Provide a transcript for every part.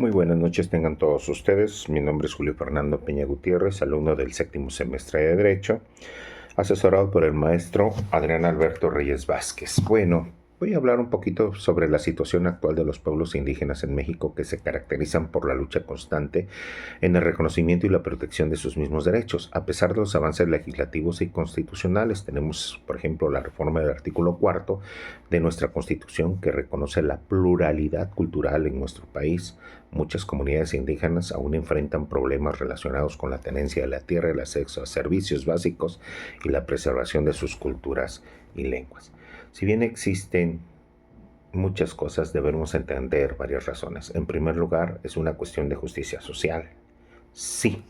Muy buenas noches tengan todos ustedes. Mi nombre es Julio Fernando Peña Gutiérrez, alumno del séptimo semestre de Derecho, asesorado por el maestro Adrián Alberto Reyes Vázquez. Bueno, voy a hablar un poquito sobre la situación actual de los pueblos indígenas en México, que se caracterizan por la lucha constante en el reconocimiento y la protección de sus mismos derechos. A pesar de los avances legislativos y constitucionales, tenemos, por ejemplo, la reforma del artículo 4 de nuestra Constitución, que reconoce la pluralidad cultural en nuestro país. Muchas comunidades indígenas aún enfrentan problemas relacionados con la tenencia de la tierra, el acceso a servicios básicos y la preservación de sus culturas y lenguas. Si bien existen muchas cosas, debemos entender varias razones. En primer lugar, es una cuestión de justicia social. Sí,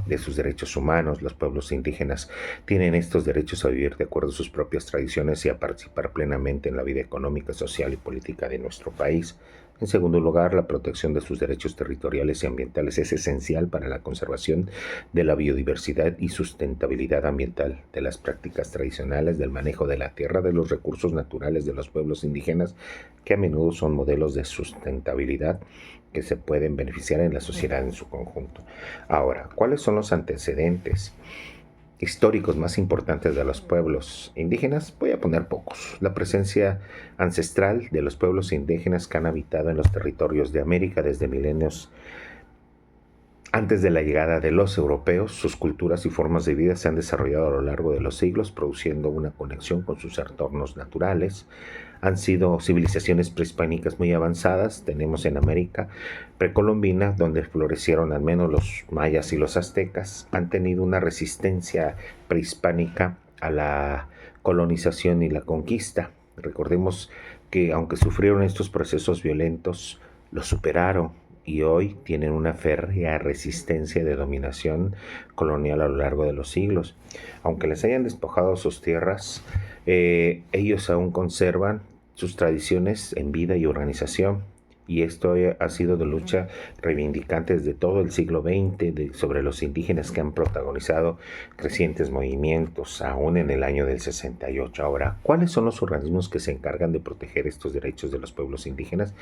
de sus derechos humanos, los pueblos indígenas tienen estos derechos a vivir de acuerdo a sus propias tradiciones y a participar plenamente en la vida económica, social y política de nuestro país. En segundo lugar, la protección de sus derechos territoriales y ambientales es esencial para la conservación de la biodiversidad y sustentabilidad ambiental, de las prácticas tradicionales, del manejo de la tierra, de los recursos naturales de los pueblos indígenas, que a menudo son modelos de sustentabilidad que se pueden beneficiar en la sociedad en su conjunto. Ahora, ¿cuáles son los antecedentes históricos más importantes de los pueblos indígenas? Voy a poner pocos. La presencia ancestral de los pueblos indígenas que han habitado en los territorios de América desde milenios antes de la llegada de los europeos. Sus culturas y formas de vida se han desarrollado a lo largo de los siglos, produciendo una conexión con sus entornos naturales. Han sido civilizaciones prehispánicas muy avanzadas. Tenemos en América precolombina, donde florecieron al menos los mayas y los aztecas. Han tenido una resistencia prehispánica a la colonización y la conquista. Recordemos que aunque sufrieron estos procesos violentos, los superaron y hoy tienen una férrea resistencia de dominación colonial a lo largo de los siglos. Aunque les hayan despojado sus tierras, ellos aún conservan sus tradiciones en vida y organización. Y esto ha sido de lucha reivindicante desde todo el siglo XX sobre los indígenas, que han protagonizado crecientes movimientos, aún en el año del 68. Ahora, ¿cuáles son los organismos que se encargan de proteger estos derechos de los pueblos indígenas?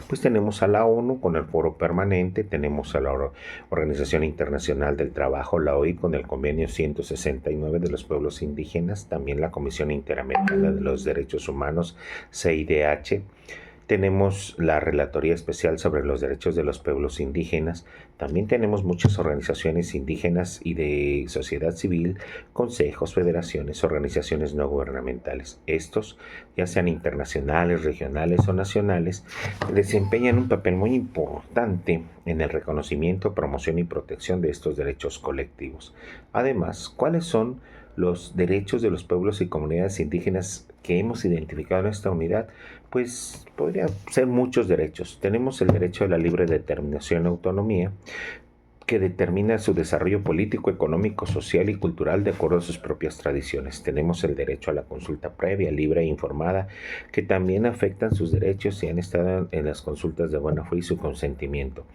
Pues tenemos a la ONU con el Foro Permanente, tenemos a la Organización Internacional del Trabajo, la OIT, con el Convenio 169 de los pueblos indígenas, también la Comisión Interamericana de los Derechos Humanos, CIDH. Tenemos la Relatoría Especial sobre los Derechos de los Pueblos Indígenas. También tenemos muchas organizaciones indígenas y de sociedad civil, consejos, federaciones, organizaciones no gubernamentales. Estos, ya sean internacionales, regionales o nacionales, desempeñan un papel muy importante en el reconocimiento, promoción y protección de estos derechos colectivos. Además, ¿cuáles son los derechos de los pueblos y comunidades indígenas que hemos identificado en esta unidad? Pues podrían ser muchos derechos. Tenemos el derecho a la libre determinación y autonomía, que determina su desarrollo político, económico, social y cultural de acuerdo a sus propias tradiciones. Tenemos el derecho a la consulta previa, libre e informada, que también afectan sus derechos si han estado en las consultas de buena fe y su consentimiento.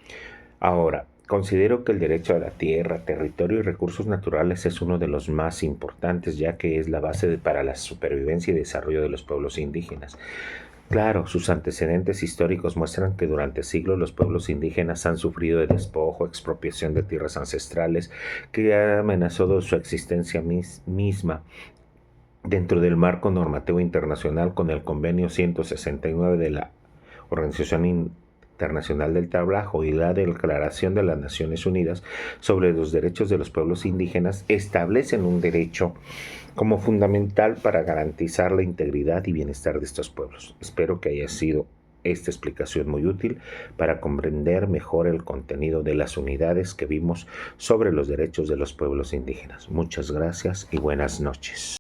Ahora, considero que el derecho a la tierra, territorio y recursos naturales es uno de los más importantes, ya que es la base para la supervivencia y desarrollo de los pueblos indígenas. Claro, sus antecedentes históricos muestran que durante siglos los pueblos indígenas han sufrido de despojo, expropiación de tierras ancestrales, que ha amenazado su existencia misma. Dentro del marco normativo internacional, con el Convenio 169 de la Organización Internacional del Trabajo y la Declaración de las Naciones Unidas sobre los Derechos de los Pueblos Indígenas, establecen un derecho como fundamental para garantizar la integridad y bienestar de estos pueblos. Espero que haya sido esta explicación muy útil para comprender mejor el contenido de las unidades que vimos sobre los derechos de los pueblos indígenas. Muchas gracias y buenas noches.